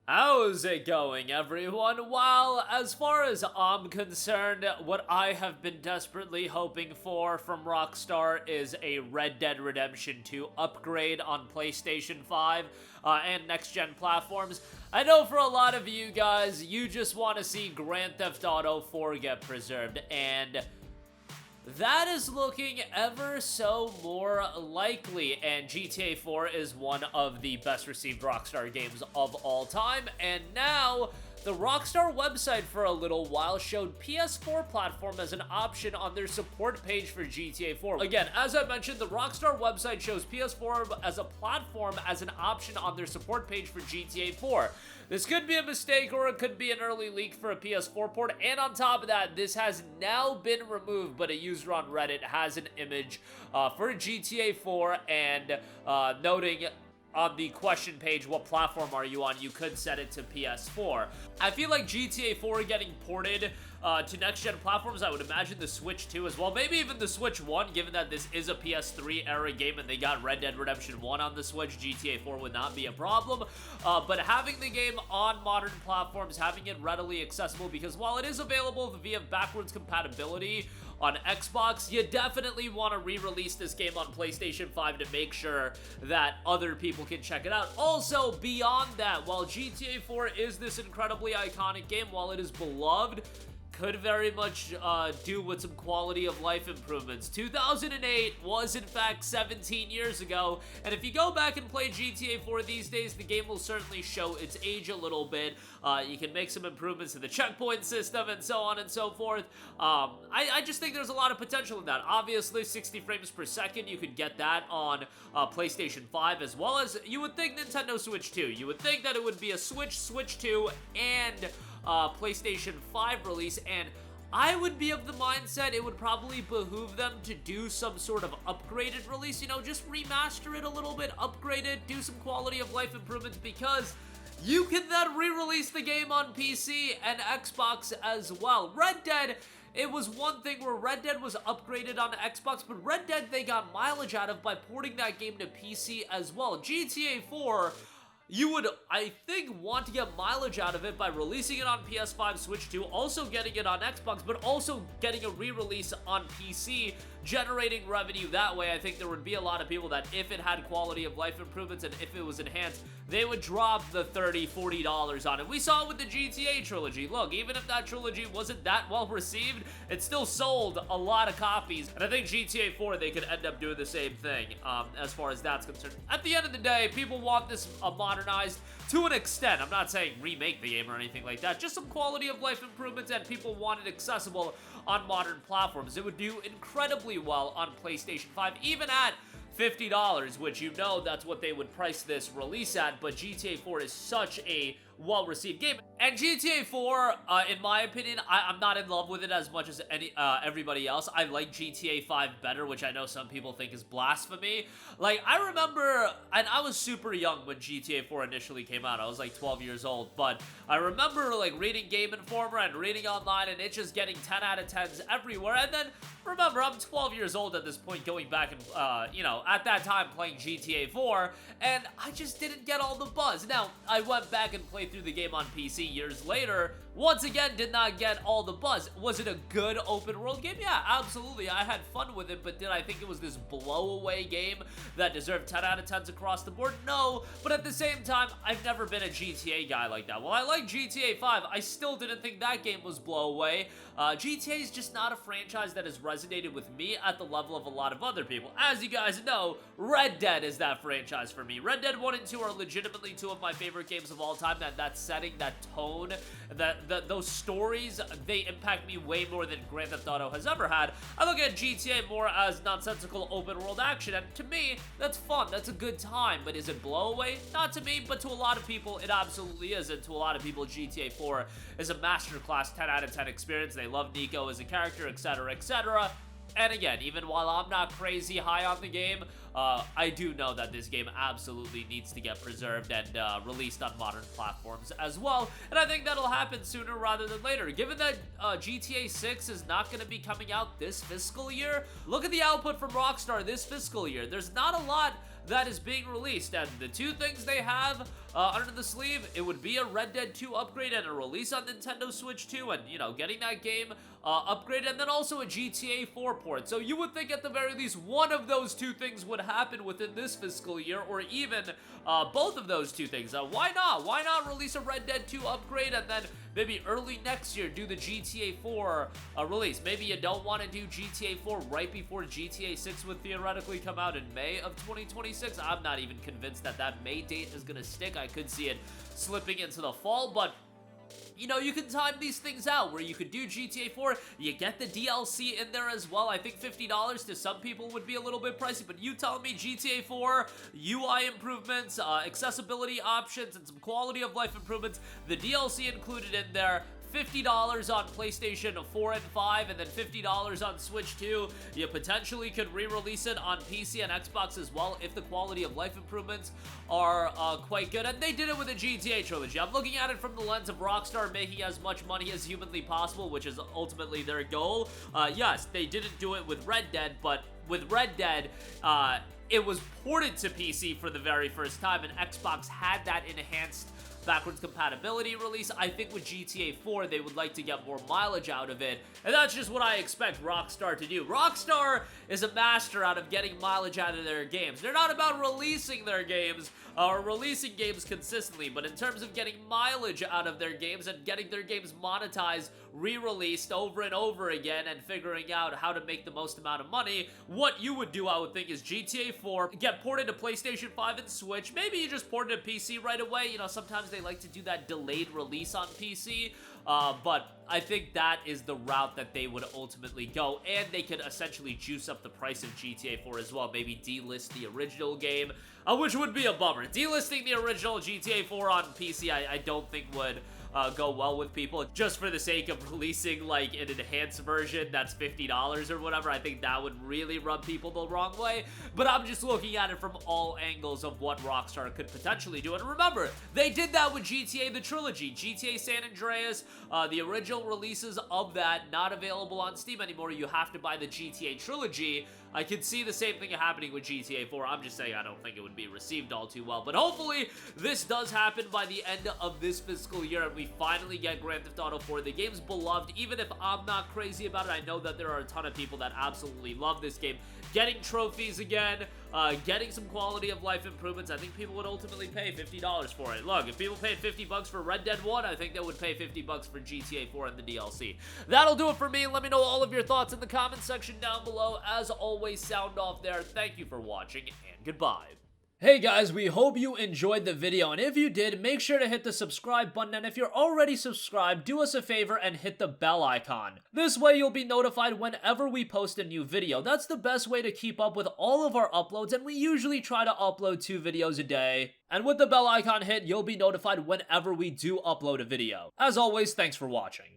How's it going, everyone? Well, as far as I'm concerned, what I have been desperately hoping for from Rockstar is a Red Dead Redemption 2 upgrade on PlayStation 5 and next-gen platforms. I know for a lot of you guys, you just want to see Grand Theft Auto 4 get preserved, and that is looking ever so more likely, and GTA 4 is one of the best received Rockstar games of all time, and now the Rockstar website for a little while showed PS4 platform as an option on their support page for GTA 4. Again, as I mentioned, the Rockstar website shows PS4 as a platform as an option on their support page for GTA 4. This could be a mistake or it could be an early leak for a PS4 port, and on top of that, this has now been removed, but a user on Reddit has an image for GTA 4 and noting on the question page, what platform are you on, you could set it to PS4. I feel like GTA 4 getting ported to next-gen platforms, I would imagine the Switch 2 as well, maybe even the Switch 1, given that this is a PS3 era game and they got Red Dead Redemption 1 on the Switch, GTA 4 would not be a problem, but having the game on modern platforms, having it readily accessible, because while it is available via backwards compatibility on Xbox, you definitely want to re-release this game on PlayStation 5 to make sure that other people can check it out. Also, beyond that, while GTA 4 is this incredibly iconic game, while it is beloved, could very much do with some quality of life improvements. 2008 was in fact 17 years ago, and if you go back and play GTA 4 these days, the game will certainly show its age a little bit. You can make some improvements to the checkpoint system and so on and so forth. I just think there's a lot of potential in that. Obviously, 60 frames per second, you could get that on PlayStation 5, as well as you would think Nintendo Switch 2. You would think that it would be a Switch 2, and PlayStation 5 release, and I would be of the mindset it would probably behoove them to do some sort of upgraded release, you know, just remaster it a little bit, upgrade it, do some quality of life improvements, because you can then re-release the game on PC and Xbox as well. Red Dead, it was one thing where Red Dead was upgraded on Xbox, but Red Dead they got mileage out of by porting that game to PC as well. GTA 4, you would, I think, want to get mileage out of it by releasing it on PS5, Switch 2, also getting it on Xbox, but also getting a re-release on PC, generating revenue that way. I think there would be a lot of people that if it had quality of life improvements and if it was enhanced, they would drop the $30, $40 on it. We saw it with the GTA trilogy. Look, even if that trilogy wasn't that well received, it still sold a lot of copies, and I think GTA 4, they could end up doing the same thing as far as that's concerned. At the end of the day, people want this modernized to an extent. I'm not saying remake the game or anything like that, just some quality of life improvements, and people want it accessible on modern platforms. It would do incredibly well on PlayStation 5, even at $50, which you know that's what they would price this release at, but GTA 4 is such a well-received game. And GTA 4, in my opinion, I'm not in love with it as much as everybody else. I like GTA 5 better, which I know some people think is blasphemy. Like, I remember, and I was super young when GTA 4 initially came out. I was like 12 years old, but I remember like reading Game Informer and reading online, and it just getting 10 out of 10s everywhere. And then, remember, I'm 12 years old at this point, going back and, you know, at that time playing GTA 4, and I just didn't get all the buzz. Now, I went back and played through the game on PC years later, once again did not get all the buzz. Was it a good open world game? Yeah, absolutely. I had fun with it, but did I think it was this blow-away game that deserved 10 out of 10s across the board? No, but at the same time, I've never been a GTA guy like that. While I like GTA 5, I still didn't think that game was blow-away. GTA is just not a franchise that has resonated with me at the level of a lot of other people. As you guys know, Red Dead is that franchise for me. Red Dead 1 and 2 are legitimately two of my favorite games of all time. That setting, that tone, those stories, they impact me way more than Grand Theft Auto has ever had. I look at GTA more as nonsensical open world action, and to me, that's fun, that's a good time, but is it blow-away? Not to me, but to a lot of people, it absolutely is, and to a lot of people, GTA 4 is a masterclass 10 out of 10 experience. They love Nico as a character, etc., etc. And again, even while I'm not crazy high on the game, I do know that this game absolutely needs to get preserved and released on modern platforms as well. And I think that'll happen sooner rather than later. Given that GTA 6 is not going to be coming out this fiscal year, look at the output from Rockstar this fiscal year. There's not a lot that is being released, and the two things they have under the sleeve, it would be a Red Dead 2 upgrade and a release on Nintendo Switch 2, and, you know, getting that game upgraded, and then also a GTA 4 port. So you would think at the very least one of those two things would happen within this fiscal year, or even both of those two things. Why not? Why not release a Red Dead 2 upgrade and then maybe early next year do the GTA 4 release? Maybe you don't want to do GTA 4 right before GTA 6 would theoretically come out in May of 2026. I'm not even convinced that that May date is going to stick. I could see it slipping into the fall, but you know, you can time these things out where you could do GTA 4, you get the DLC in there as well. I think $50 to some people would be a little bit pricey, but you tell me GTA 4, UI improvements, accessibility options, and some quality of life improvements, the DLC included in there, $50 on PlayStation 4 and 5, and then $50 on Switch 2. You potentially could re-release it on PC and Xbox as well if the quality of life improvements are quite good. And they did it with the GTA trilogy. I'm looking at it from the lens of Rockstar making as much money as humanly possible, which is ultimately their goal. Yes, they didn't do it with Red Dead, but with Red Dead, it was ported to PC for the very first time, and Xbox had that enhanced backwards compatibility release. I think with GTA 4, they would like to get more mileage out of it, and that's just what I expect Rockstar to do. Rockstar is a master out of getting mileage out of their games. They're not about releasing their games or releasing games consistently, but in terms of getting mileage out of their games and getting their games monetized, re-released over and over again, and figuring out how to make the most amount of money, what you would do, I would think, is GTA 4, get ported to PlayStation 5 and Switch. Maybe you just port it to PC right away. You know, sometimes they like to do that delayed release on PC, but I think that is the route that they would ultimately go, and they could essentially juice up the price of GTA 4 as well. Maybe delist the original game, which would be a bummer. Delisting the original GTA 4 on PC, I don't think would go well with people, just for the sake of releasing like an enhanced version that's $50 or whatever. I think that would really rub people the wrong way, but I'm just looking at it from all angles of what Rockstar could potentially do. And remember, they did that with GTA the trilogy, GTA San Andreas, the original releases of that not available on Steam anymore. You have to buy the GTA trilogy. I could see the same thing happening with GTA 4. I'm just saying I don't think it would be received all too well. But hopefully this does happen by the end of this fiscal year and we finally get Grand Theft Auto 4. The game's beloved. Even if I'm not crazy about it, I know that there are a ton of people that absolutely love this game. Getting trophies again, getting some quality of life improvements. I think people would ultimately pay $50 for it. Look, if people paid $50 for Red Dead 1, I think they would pay $50 for GTA 4 and the DLC. That'll do it for me. Let me know all of your thoughts in the comment section down below. As always, sound off there. Thank you for watching, and goodbye. Hey guys, we hope you enjoyed the video, and if you did, make sure to hit the subscribe button, and if you're already subscribed, do us a favor and hit the bell icon. This way you'll be notified whenever we post a new video. That's the best way to keep up with all of our uploads, and we usually try to upload 2 videos a day. And with the bell icon hit, you'll be notified whenever we do upload a video. As always, thanks for watching.